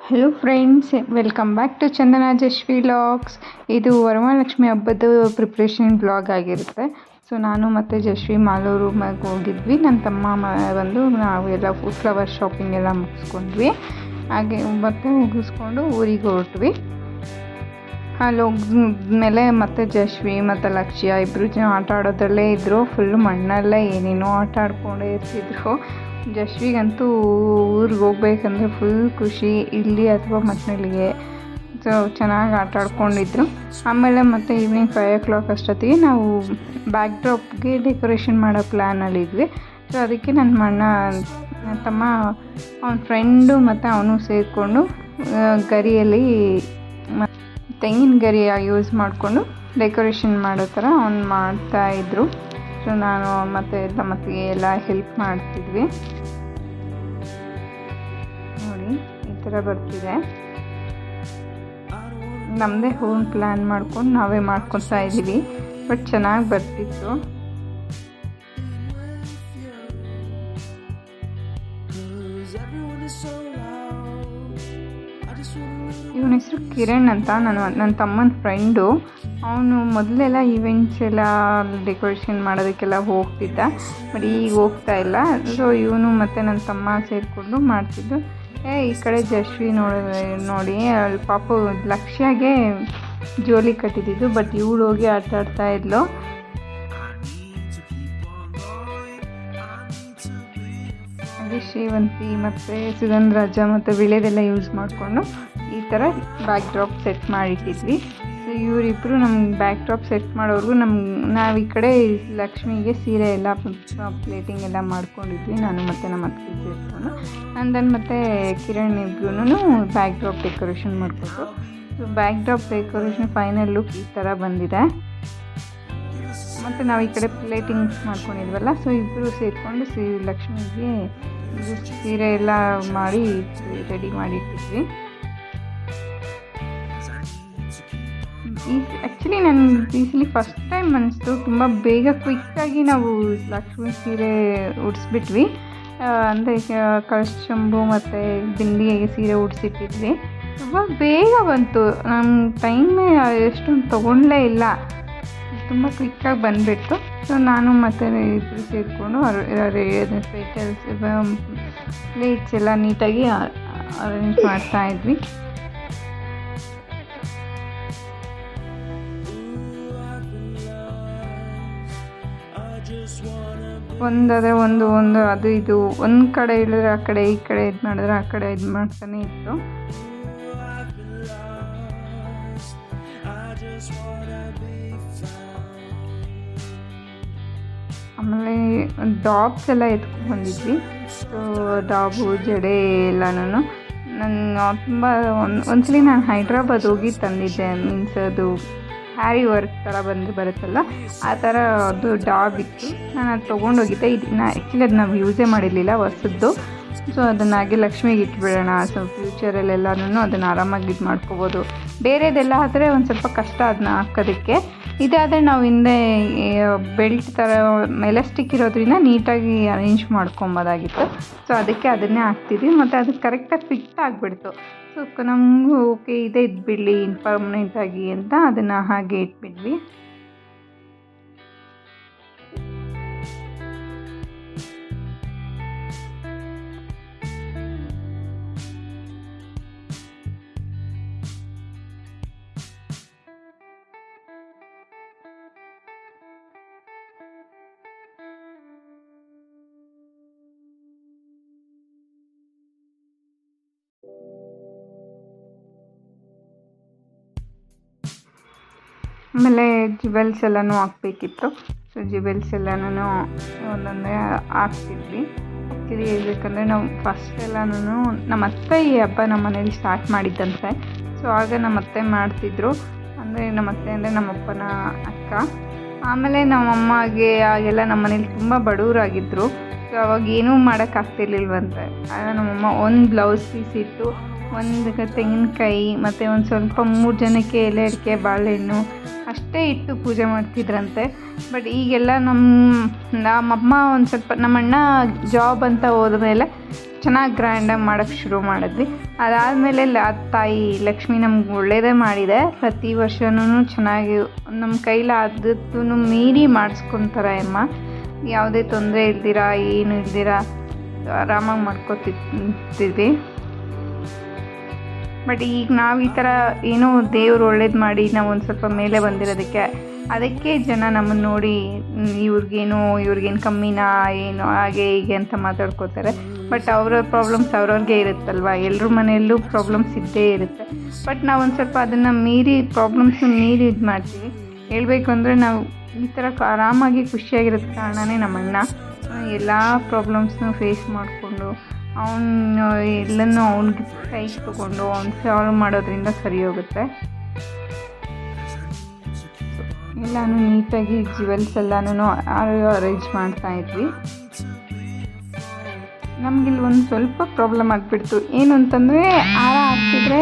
Hello friends, welcome back to Chandana Jashvi vlogs. ಇದು ವರಮಹಾಲಕ್ಷ್ಮಿ ಹಬ್ಬದ preparation vlog ಆಗಿರುತ್ತೆ. ಸೊ ನಾನು ಮತ್ತು ಜಶ್ವಿ ಮಾಲೂರು ಹೋಗಿದ್ವಿ. ನನ್ನ ತಮ್ಮ ಬಂದು ನಾವೆಲ್ಲ ಫ್ಲವರ್ ಶಾಪಿಂಗ್ ಎಲ್ಲ ಮುಗಿಸ್ಕೊಂಡ್ವಿ. ಹಾಗೆ ಮತ್ತೆ ಮುಗಿಸ್ಕೊಂಡು ಊರಿಗೆ ಹೊರಟ್ವಿ. ಅಲ್ಲಿ ಹೋದ್ಮೇಲೆ ಮತ್ತು ಜಶ್ವಿ ಮತ್ತು ಲಕ್ಷ್ಯ ಇಬ್ಬರು ಜನ ಆಟ ಆಡೋದ್ರಲ್ಲೇ ಇದ್ದರು. ಫುಲ್ ಮಣ್ಣಲ್ಲೇ ಏನೇನೋ ಆಟ ಆಡ್ಕೊಂಡೇ ಇರ್ತಿದ್ರು. ಜಶ್ವಿಗಂತೂ ಊರಿಗೆ ಹೋಗ್ಬೇಕಂದ್ರೆ ಫುಲ್ ಖುಷಿ, ಇಲ್ಲಿ ಅಥವಾ ಮತ್ತನಳ್ಳಿಗೆ. ಸೊ ಚೆನ್ನಾಗಿ ಆಟ ಆಡ್ಕೊಂಡಿದ್ರು. ಆಮೇಲೆ ಮತ್ತು ಈವ್ನಿಂಗ್ 5 o'clock ಅಷ್ಟೊತ್ತಿಗೆ ನಾವು ಬ್ಯಾಕ್ ಡ್ರಾಪ್ಗೆ ಡೆಕೋರೇಷನ್ ಮಾಡೋ ಪ್ಲ್ಯಾನಲ್ಲಿದ್ವಿ. ಸೊ ಅದಕ್ಕೆ ನನ್ನ ತಮ್ಮ ಅವನ ಫ್ರೆಂಡು ಮತ್ತು ಅವನು ಸೇರಿಕೊಂಡು ಗರಿಯಲ್ಲಿ ತೆಂಗಿನ ಗರಿ ಯೂಸ್ ಮಾಡಿಕೊಂಡು ಡೆಕೋರೇಷನ್ ಮಾಡೋ ಥರ ಅವ್ನು ಮಾಡ್ತಾಯಿದ್ರು. ಸೊ ನಾನು ಮತ್ತು ಎಲ್ಲ ಹೆಲ್ಪ್ ಮಾಡ್ತಿದ್ವಿ. ನೋಡಿ ಈ ಥರ ಬರ್ತಿದೆ. ನಮ್ಮದೇ ಹೋಮ್ ಪ್ಲ್ಯಾನ್ ಮಾಡ್ಕೊಂಡು ನಾವೇ ಮಾಡ್ಕೊತಾ ಇದ್ದೀವಿ. ಬಟ್ ಚೆನ್ನಾಗಿ ಬರ್ತಿತ್ತು. ಇವನ ಹೆಸರು ಕಿರಣ್ ಅಂತ, ನನ್ನ ತಮ್ಮನ ಫ್ರೆಂಡು. ಅವನು ಮೊದಲೆಲ್ಲ ಈವೆಂಟ್ಸ್ ಎಲ್ಲ ಡೆಕೋರೇಷನ್ ಮಾಡೋದಕ್ಕೆಲ್ಲ ಹೋಗ್ತಿದ್ದ, ಬಟ್ ಈಗ ಹೋಗ್ತಾ ಇಲ್ಲ. ಸೊ ಇವನು ಮತ್ತು ನನ್ನ ತಮ್ಮ ಸೇರಿಕೊಂಡು ಮಾಡ್ತಿದ್ದು. ಈ ಕಡೆ ಜಶ್ವಿ ನೋಡಿ ಅಲ್ಲಿ ಪಾಪು ಲಕ್ಷ್ಯಾಗೆ ಜೋಲಿ ಕಟ್ಟಿದ್ದು, ಬಟ್ ಇವಳು ಹೋಗಿ ಆಟ ಆಡ್ತಾ ಇದ್ಲು. ಹಾಗೆ ಶ್ರೀವಂತಿ ಮತ್ತು ಸುಗಂಧರಾಜ ಮತ್ತು ವಿಳೆದೆಲ್ಲ ಯೂಸ್ ಮಾಡಿಕೊಂಡು ಈ ಥರ ಬ್ಯಾಕ್ ಡ್ರಾಪ್ ಸೆಟ್ ಮಾಡಿಟ್ಟಿದ್ವಿ. ಸೊ ಇವರಿಬ್ಬರು ನಮ್ಗೆ ಬ್ಯಾಕ್ ಡ್ರಾಪ್ ಸೆಟ್ ಮಾಡೋರ್ಗು ನಾವು ಈ ಕಡೆ ಲಕ್ಷ್ಮಿಗೆ ಸೀರೆ ಎಲ್ಲ ಪ್ಲೇಟಿಂಗ್ ಎಲ್ಲ ಮಾಡ್ಕೊಂಡಿದ್ವಿ, ನಾನು ಮತ್ತು ನಮ್ಮ ಅತ್ತೆ ಸೇರಿಕೊಂಡು. ಅಂದನ್ ಮತ್ತು ಕಿರಣ್ ಇಬ್ರು ಬ್ಯಾಕ್ ಡ್ರಾಪ್ ಡೆಕೋರೇಷನ್ ಮಾಡಿಕೊಟ್ರು. So back drop decoration final look ಈ ಥರ ಬಂದಿದೆ. ಮತ್ತು ನಾವು ಈ ಕಡೆ ಪ್ಲೇಟಿಂಗ್ಸ್ ಮಾಡ್ಕೊಂಡಿದ್ವಲ್ಲ, ಸೊ ಇಬ್ಬರು ಸೇರಿಕೊಂಡು ಲಕ್ಷ್ಮಿಗೆ ಸೀರೆ ಎಲ್ಲ ಮಾಡಿ ರೆಡಿ ಮಾಡಿಟ್ಟಿದ್ವಿ. ಆ್ಯಕ್ಚುಲಿ ನನಗೆ ಫಸ್ಟ್ ಟೈಮ್ ಅನಿಸ್ತು, ತುಂಬ ಬೇಗ ಕ್ವಿಕ್ಕಾಗಿ ನಾವು ಲಕ್ಷ್ಮಿ ಸೀರೆ ಉಡಿಸ್ಬಿಟ್ವಿ. ಅಂದರೆ ಕಳಶಂಬು ಮತ್ತು ಬಿಂದಿಗೆಗೆ ಸೀರೆ ಉಡಿಸಿಟ್ಟಿದ್ವಿ. ತುಂಬ ಬೇಗ ಬಂತು, ನಮ್ಮ ಟೈಮೇ ಎಷ್ಟೊಂದು ತೊಗೊಂಡಲೇ ಇಲ್ಲ, ತುಂಬ ಕ್ವಿಕ್ಕಾಗಿ ಬಂದುಬಿಟ್ಟು. ಸೊ ನಾನು ಮತ್ತು ಇಬ್ಬರು ಸೇರಿಕೊಂಡು ಪ್ಲೇಟ್ಸ್ ಎಲ್ಲ ನೀಟಾಗಿ ಅರೇಂಜ್ ಮಾಡ್ತಾಯಿದ್ವಿ. ಒಂದಾದರೆ ಒಂದು ಅದು ಇದು ಒಂದು ಕಡೆ ಇಳಿದ್ರೆ ಆ ಕಡೆ, ಈ ಕಡೆ ಇದು ಮಾಡಿದ್ರೆ ಆ ಕಡೆ ಇದು ಮಾಡ್ತಾನೆ ಇತ್ತು. ಆಮೇಲೆ ಡಾಬ್ಸ್ ಎಲ್ಲ ಎತ್ಕೊಂಡು ಬಂದಿದ್ವಿ. ಸೊ ಡಾಬು ಜಡೆ ಎಲ್ಲನೂ ನಾನು ತುಂಬ ಒಂದ್ಸಲಿ ನಾನು ಹೈದ್ರಾಬಾದ್ ಹೋಗಿ ತಂದಿದ್ದೆ. ಮೀನ್ಸ್ ಅದು ಹ್ಯಾರಿ ವರ್ಕ್ ಥರ ಬರುತ್ತಲ್ಲ, ಆ ಥರ ಅದು ಡಾಬ್ ಇತ್ತು. ನಾನು ಅದು ತೊಗೊಂಡೋಗಿದ್ದೆ. ಆ್ಯಕ್ಚುಲಿ ಅದು ನಾವು ಯೂಸೇ ಮಾಡಿರಲಿಲ್ಲ, ಹೊಸದ್ದು. ಸೊ ಅದನ್ನು ಹಾಗೆ ಲಕ್ಷ್ಮಿಗೆ ಇಟ್ಬಿಡೋಣ. ಸೊ ಫ್ಯೂಚರಲ್ಲೆಲ್ಲನೂ ಅದನ್ನು ಆರಾಮಾಗಿ ಇದು ಮಾಡ್ಕೋಬೋದು. ಬೇರೆದೆಲ್ಲ ಆದರೆ ಒಂದು ಸ್ವಲ್ಪ ಕಷ್ಟ ಅದನ್ನ ಹಾಕೋದಕ್ಕೆ. ಇದಾದರೆ ನಾವು ಹಿಂದೆ ಬೆಲ್ಟ್ ಥರ ಎಲಾಸ್ಟಿಕ್ ಇರೋದ್ರಿಂದ ನೀಟಾಗಿ ಅರೇಂಜ್ ಮಾಡ್ಕೊಬೋದಾಗಿತ್ತು. ಸೊ ಅದಕ್ಕೆ ಅದನ್ನೇ ಹಾಕ್ತಿದ್ವಿ, ಮತ್ತು ಅದು ಕರೆಕ್ಟಾಗಿ ಫಿಟ್ ಆಗಿಬಿಡ್ತು. ಸೊ ನಮಗೂ ಓಕೆ ಇದೇ ಇದ್ಬಿಡಲಿ ಪರ್ಮನೆಂಟಾಗಿ ಅಂತ ಅದನ್ನು ಹಾಗೆ ಇಟ್ಬಿಡ್ವಿ. ಆಮೇಲೆ ಜ್ಯುವೆಲ್ಸ್ ಎಲ್ಲನೂ ಹಾಕಬೇಕಿತ್ತು. ಸೊ ಜ್ಯುವೆಲ್ಸ್ ಎಲ್ಲನೂ ಒಂದೊಂದೇ ಹಾಕ್ತಿದ್ವಿ. ಆ್ಯಕ್ಚುಲಿ ಹೇಳ್ಬೇಕಂದ್ರೆ ನಾವು ಫಸ್ಟ್ ಎಲ್ಲನೂ ನಮ್ಮ ಅತ್ತೆ ಈ ಹಬ್ಬ ನಮ್ಮ ಮನೇಲಿ ಸ್ಟಾರ್ಟ್ ಮಾಡಿದ್ದಂತೆ. ಸೊ ಆಗ ನಮ್ಮ ಅತ್ತೆ ಮಾಡ್ತಿದ್ರು. ಅಂದರೆ ನಮ್ಮ ಅತ್ತೆ ಅಂದರೆ ನಮ್ಮಪ್ಪನ ಅಕ್ಕ. ಆಮೇಲೆ ನಮ್ಮಮ್ಮಗೆ ಆಗೆಲ್ಲ ನಮ್ಮ ಮನೇಲಿ ತುಂಬ ಬಡವರಾಗಿದ್ದರು. ಸೊ ಅವಾಗ ಏನೂ ಮಾಡೋಕ್ಕಾಗ್ತಿರ್ಲಿಲ್ವಂತೆ. ಆಗ ನಮ್ಮಮ್ಮ ಒಂದು ಬ್ಲೌಸ್ ಪೀಸ್ ಇಟ್ಟು, ಒಂದು ತೆಂಗಿನಕಾಯಿ ಮತ್ತು ಒಂದು ಸ್ವಲ್ಪ 3 ಜನಕ್ಕೆ ಎಲೆ ಅಡಿಕೆ ಬಾಳೆಹಣ್ಣು ಅಷ್ಟೇ ಇಟ್ಟು ಪೂಜೆ ಮಾಡ್ತಿದ್ರಂತೆ. ಬಟ್ ಈಗೆಲ್ಲ ನಮ್ಮಮ್ಮ ಒಂದು ಸ್ವಲ್ಪ, ನಮ್ಮಣ್ಣ ಜಾಬ್ ಅಂತ ಹೋದ್ಮೇಲೆ ಚೆನ್ನಾಗಿ ಗ್ರ್ಯಾಂಡಾಗಿ ಮಾಡೋಕ್ಕೆ ಶುರು ಮಾಡಿದ್ವಿ. ಅದಾದಮೇಲೆ ತಾಯಿ ಲಕ್ಷ್ಮಿ ನಮ್ಗೆ ಒಳ್ಳೇದೇ ಮಾಡಿದೆ. ಪ್ರತಿ ವರ್ಷವೂ ಚೆನ್ನಾಗಿ ನಮ್ಮ ಕೈಲಾದದ್ದು ಮೀರಿ ಮಾಡಿಸ್ಕೊತಾರೆ ಅಮ್ಮ. ಯಾವುದೇ ತೊಂದರೆ ಇಲ್ದಿರ ಏನು ಇಲ್ದಿರ ಆರಾಮಾಗಿ ಮಾಡ್ಕೊತಿದ್ವಿ. ಬಟ್ ಈಗ ನಾವು ಈ ಥರ ಏನೋ ದೇವ್ರು ಒಳ್ಳೇದು ಮಾಡಿ ನಾವು ಒಂದು ಸ್ವಲ್ಪ ಮೇಲೆ ಬಂದಿರೋದಕ್ಕೆ ಅದಕ್ಕೆ ಜನ ನಮ್ಮನ್ನು ನೋಡಿ ಇವ್ರಿಗೇನು ಕಮ್ಮಿನಾ ಏನು ಹಾಗೆ ಹೀಗೆ ಅಂತ ಮಾತಾಡ್ಕೋತಾರೆ. ಬಟ್ ಅವರ ಪ್ರಾಬ್ಲಮ್ಸ್ ಅವ್ರವ್ರಿಗೆ ಇರುತ್ತಲ್ವ, ಎಲ್ಲರ ಮನೆಯಲ್ಲೂ ಪ್ರಾಬ್ಲಮ್ಸ್ ಇದ್ದೇ ಇರುತ್ತೆ. ಬಟ್ ನಾವು ಒಂದು ಸ್ವಲ್ಪ ಅದನ್ನು ಮೀರಿ ಇದು ಮಾಡ್ತೀವಿ. ಹೇಳಬೇಕು ಅಂದರೆ ನಾವು ಈ ಥರ ಆರಾಮಾಗಿ ಖುಷಿಯಾಗಿರೋದು ಕಾರಣನೇ ನಮ್ಮಣ್ಣ. ಎಲ್ಲ ಪ್ರಾಬ್ಲಮ್ಸ್ನೂ ಫೇಸ್ ಮಾಡಿಕೊಂಡು ಅವನು ಎಲ್ಲನೂ ಅವ್ನಿಗೆ ಕೈ ತೊಗೊಂಡು ಅವ್ನು ಸಾಲ್ವ್ ಮಾಡೋದ್ರಿಂದ ಸರಿ ಹೋಗುತ್ತೆ. ಎಲ್ಲನೂ ನೀಟಾಗಿ ಜ್ಯುವೆಲ್ಸ್ ಎಲ್ಲನೂ ಅರೇಂಜ್ ಮಾಡ್ತಾಯಿದ್ವಿ. ನಮಗಿಲ್ಲಿ ಒಂದು ಸ್ವಲ್ಪ ಪ್ರಾಬ್ಲಮ್ ಆಗಿಬಿಡ್ತು. ಏನು ಅಂತಂದರೆ ಹಾರ ಹಾಕ್ತಿದ್ರೆ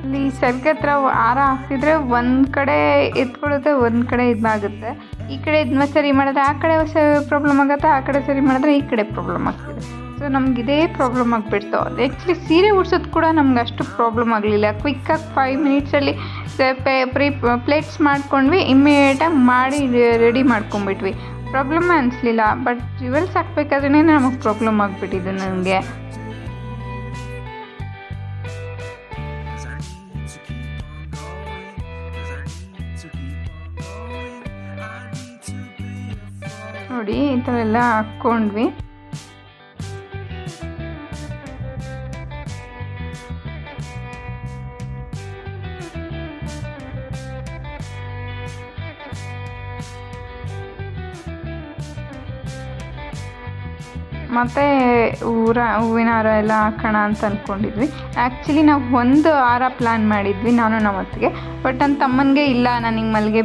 ಇಲ್ಲಿ ಸೆರ್ಗ್ ಹತ್ರ ಹಾರ ಹಾಕ್ತಿದ್ರೆ ಒಂದು ಕಡೆ ಎತ್ಕೊಳ್ಳುತ್ತೆ, ಒಂದು ಕಡೆ ಇದಾಗುತ್ತೆ. ಈ ಕಡೆ ಇದನ್ನ ಸರಿ ಮಾಡಿದ್ರೆ ಆ ಕಡೆ ಪ್ರಾಬ್ಲಮ್ ಆಗುತ್ತೆ, ಆ ಕಡೆ ಸರಿ ಮಾಡಿದ್ರೆ ಈ ಕಡೆ ಪ್ರಾಬ್ಲಮ್ ಆಗ್ತಿದೆ. ಸೊ ನಮ್ಗೆ ಇದೇ ಪ್ರಾಬ್ಲಮ್ ಆಗಿಬಿಡ್ತು. ಆ್ಯಕ್ಚುಲಿ ಸೀರೆ ಉಡ್ಸೋದು ಕೂಡ ನಮ್ಗೆ ಅಷ್ಟು ಪ್ರಾಬ್ಲಮ್ ಆಗಲಿಲ್ಲ. ಕ್ವಿಕ್ಕಾಗಿ 5 ಮಿನಿಟ್ಸಲ್ಲಿ ಪ್ಲೇಟ್ಸ್ ಮಾಡ್ಕೊಂಡ್ವಿ, ಇಮ್ಮಿಡಿಯೇಟಾಗಿ ಮಾಡಿ ರೆಡಿ ಮಾಡ್ಕೊಂಡ್ಬಿಟ್ವಿ. ಪ್ರಾಬ್ಲಮ್ ಅನಿಸ್ಲಿಲ್ಲ. ಬಟ್ ಜ್ಯುವೆಲ್ಸ್ ಹಾಕ್ಬೇಕಾದ್ರೇ ನಮಗೆ ಪ್ರಾಬ್ಲಮ್ ಆಗಿಬಿಟ್ಟಿದ್ದು ನನಗೆ. ನೋಡಿ ಈ ಥರ ಎಲ್ಲ ಹಾಕ್ಕೊಂಡ್ವಿ. ಮತ್ತು ಹೂವಿನ ಹಾರ ಎಲ್ಲ ಹಾಕೋಣ ಅಂತ ಅಂದ್ಕೊಂಡಿದ್ವಿ. ಆ್ಯಕ್ಚುಲಿ ನಾವು ಒಂದು ಹಾರ ಪ್ಲ್ಯಾನ್ ಮಾಡಿದ್ವಿ ನಾನು ನಮ್ಮ ಅತ್ತಿಗೆ. ಬಟ್ ನನ್ನ ತಮ್ಮನಿಗೆ ಇಲ್ಲ, ನನಗೆ ಮಲ್ಲಿಗೆ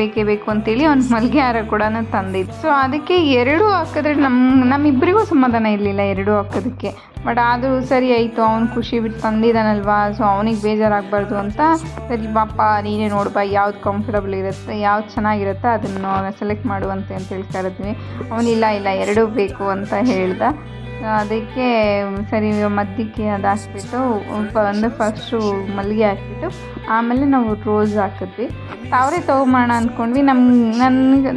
ಬೇಕೇ ಬೇಕು ಅಂತೇಳಿ ಅವ್ನು ಮಲ್ಲಿಗೆ ಹಾರ ಕೂಡ ತಂದಿದ್ದು. ಸೊ ಅದಕ್ಕೆ 2 ಹಾಕಿದ್ರೆ ನಮ್ಮಿಬ್ಬರಿಗೂ ಸಮಾಧಾನ ಇರಲಿಲ್ಲ 2 ಹಾಕೋದಕ್ಕೆ. ಬಟ್ ಆದರೂ ಸರಿ ಆಯಿತು, ಅವ್ನು ಖುಷಿ ಬಿಟ್ಟು ತಂದಿದ್ದಾನಲ್ವಾ, ಸೊ ಅವನಿಗೆ ಬೇಜಾರಾಗಬಾರ್ದು ಅಂತ ಸರಿ ಬಾಪ ನೀನೇ ನೋಡ್ಬಾ ಯಾವ್ದು ಕಂಫರ್ಟಬಲ್ ಇರುತ್ತೆ, ಯಾವ್ದು ಚೆನ್ನಾಗಿರುತ್ತೆ ಅದನ್ನು ಸೆಲೆಕ್ಟ್ ಮಾಡುವಂತೆ ಅಂತ ಕರೆದ್ವಿ. ಅವನಿಲ್ಲ 2 ಬೇಕು ಅಂತ ಹೇಳ್ದ. ಅದಕ್ಕೆ ಸರಿ ಮಧ್ಯಕ್ಕೆ ಅದು ಹಾಕ್ಬಿಟ್ಟು ಫಸ್ಟು ಮಲ್ಲಿಗೆ ಹಾಕ್ಬಿಟ್ಟು ಆಮೇಲೆ ನಾವು ರೋಸ್ ಹಾಕಿದ್ವಿ. ತಾವರೆ ತೊಗೊಂಬೋಣ ಅಂದ್ಕೊಂಡ್ವಿ.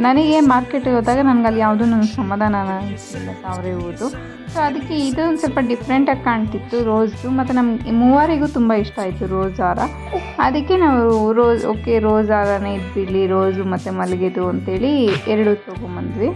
ನನಗೆ ಮಾರ್ಕೆಟಿಗೆ ಹೋದಾಗ ಅಲ್ಲಿ ಯಾವುದೂ ನನಗೆ ಸಮಾಧಾನ ಅನಿಸಿಲ್ಲ ತಾವರೆ ಹೂವುದು. ಸೊ ಅದಕ್ಕೆ ಇದು ಒಂದು ಸ್ವಲ್ಪ ಡಿಫ್ರೆಂಟಾಗಿ ಕಾಣ್ತಿತ್ತು ರೋಸ್ದು. ಮತ್ತು ನಮ್ಗೆ ಮೂವರಿಗೂ ತುಂಬ ಇಷ್ಟ ಆಯಿತು ರೋಸ್ ಹಾರ. ಅದಕ್ಕೆ ನಾವು ರೋಸ್ ಹಾರನೇ ಇದ್ಬಿಡಲಿ, ರೋಸು ಮತ್ತು ಮಲ್ಲಿಗೆದು ಅಂತೇಳಿ 2 ತೊಗೊಂಬಂದ್ವಿ.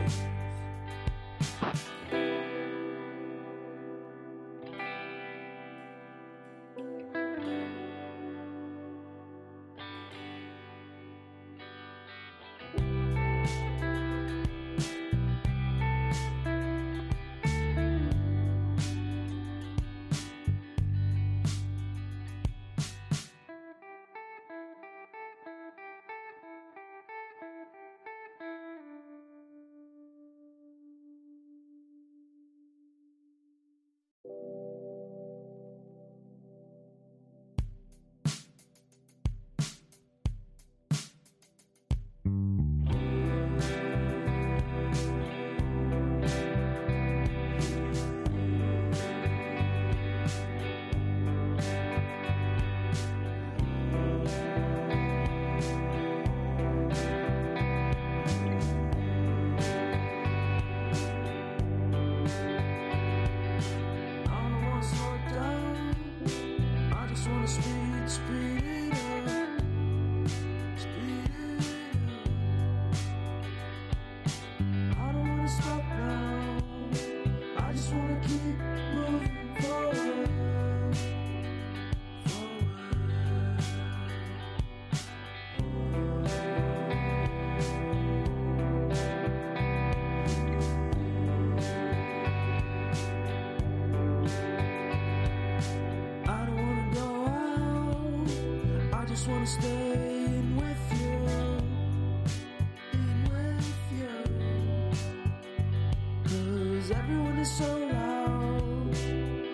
Everyone is so loud.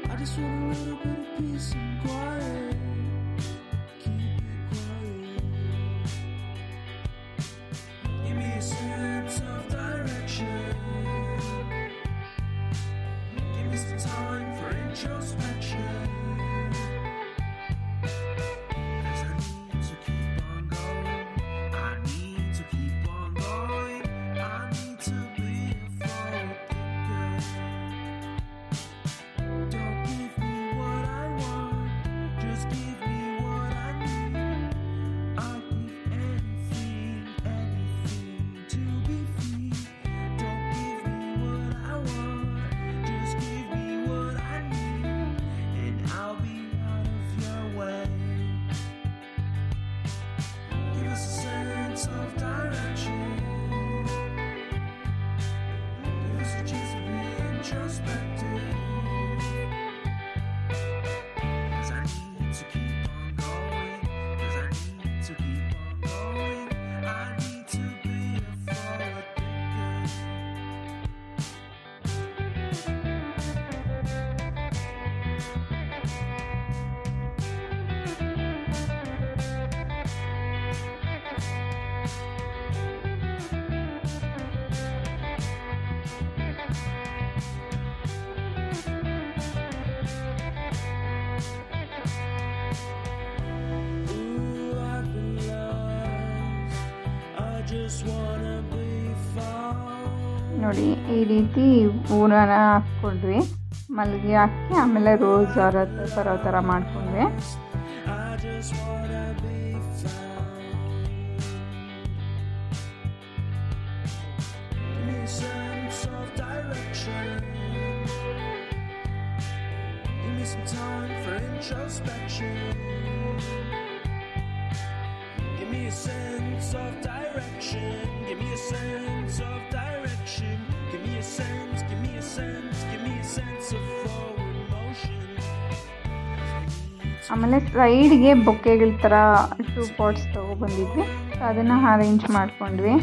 I just want a little bit of peace and quiet. Keep it quiet. Give me a sense of direction. just wanna be found. ನೋಡಿ ಈ ರೀತಿ ಹೂರಣ ಹಾಕ್ಕೊಂಡ್ವಿ, ಮಲ್ಲಿಗೆ ಹಾಕಿ ಆಮೇಲೆ ರೋಸ್ ಬರೋ ಥರ ಮಾಡ್ಕೊಂಡ್ವಿ. I just wanna be found. Give me a sense of direction. Give me some time for introspection. Give me a sense of direction. Give me a sense of direction. Give me a sense, give me a sense, give me a sense of forward motion. ಆಮೇಲೆ ಸೈಡ್ಗೆ ಬೊಕ್ಕೆಗಳ ಥರ 2 pats ತೊಗೊಬಂದಿದ್ವಿ, so ಅದನ್ನು arrange ಮಾಡ್ಕೊಂಡ್ವಿ.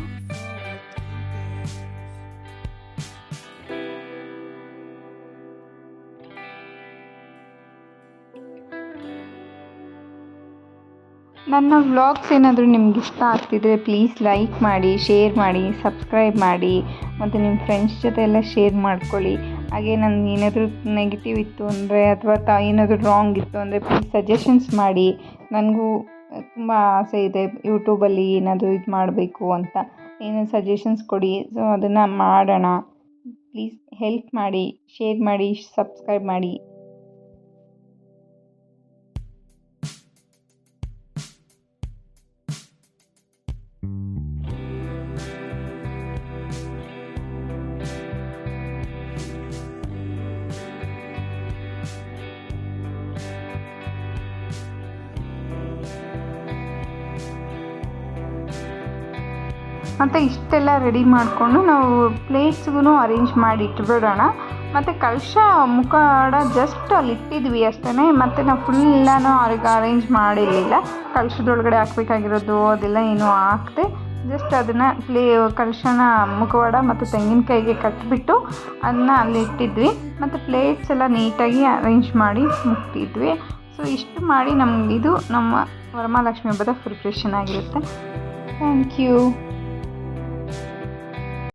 ನನ್ನ vlogs ಏನಾದರೂ ನಿಮ್ಗೆ ಇಷ್ಟ ಆಗ್ತಿದ್ರೆ ಪ್ಲೀಸ್ ಲೈಕ್ ಮಾಡಿ, ಶೇರ್ ಮಾಡಿ, ಸಬ್ಸ್ಕ್ರೈಬ್ ಮಾಡಿ ಮತ್ತು ನಿಮ್ಮ ಫ್ರೆಂಡ್ಸ್ ಜೊತೆ ಎಲ್ಲ ಶೇರ್ ಮಾಡ್ಕೊಳ್ಳಿ. ಹಾಗೆ ನನಗೆ ಏನಾದರೂ ನೆಗೆಟಿವ್ ಇತ್ತು ಅಂದರೆ ಅಥವಾ ಏನಾದರೂ ರಾಂಗ್ ಇತ್ತು ಅಂದರೆ ಪ್ಲೀಸ್ ಸಜೆಷನ್ಸ್ ಮಾಡಿ. ನನಗೂ ತುಂಬ ಆಸೆ ಇದೆ ಯೂಟ್ಯೂಬಲ್ಲಿ ಏನಾದರೂ ಇದು ಮಾಡಬೇಕು ಅಂತ, ಏನೋ ಸಜೆಷನ್ಸ್ ಕೊಡಿ. ಸೊ ಅದನ್ನು ಮಾಡೋಣ. ಪ್ಲೀಸ್ ಹೆಲ್ಪ್ ಮಾಡಿ, ಶೇರ್ ಮಾಡಿ, ಸಬ್ಸ್ಕ್ರೈಬ್ ಮಾಡಿ. ಮತ್ತು ಇಷ್ಟೆಲ್ಲ ರೆಡಿ ಮಾಡಿಕೊಂಡು ನಾವು ಪ್ಲೇಟ್ಸ್ಗೂ ಅರೇಂಜ್ ಮಾಡಿ ಇಟ್ಬಿಡೋಣ. ಮತ್ತು ಕಲಶ ಮುಖವಾಡ ಜಸ್ಟ್ ಅಲ್ಲಿ ಇಟ್ಟಿದ್ವಿ ಅಷ್ಟೇ, ಮತ್ತು ನಾವು ಫುಲ್ ಎಲ್ಲನೂ ಅವ್ರಿಗೆ ಅರೇಂಜ್ ಮಾಡಿರಲಿಲ್ಲ. ಕಲಶದೊಳಗಡೆ ಹಾಕಬೇಕಾಗಿರೋದು ಅದೆಲ್ಲ ಏನೂ ಹಾಕದೆ ಜಸ್ಟ್ ಅದನ್ನು ಕಲಶನ ಮುಖವಾಡ ಮತ್ತು ತೆಂಗಿನಕಾಯಿಗೆ ಕಟ್ಟಿಬಿಟ್ಟು ಅದನ್ನ ಅಲ್ಲಿ ಇಟ್ಟಿದ್ವಿ. ಮತ್ತು ಪ್ಲೇಟ್ಸ್ ಎಲ್ಲ ನೀಟಾಗಿ ಅರೇಂಜ್ ಮಾಡಿ ಮುಗ್ತಿದ್ವಿ. ಸೊ ಇಷ್ಟು ಮಾಡಿ ಇದು ನಮ್ಮ ವರಮಹಾಲಕ್ಷ್ಮಿ ಹಬ್ಬದ ಪ್ರಿಪ್ರೇಷನ್ ಆಗಿರುತ್ತೆ. Thank you.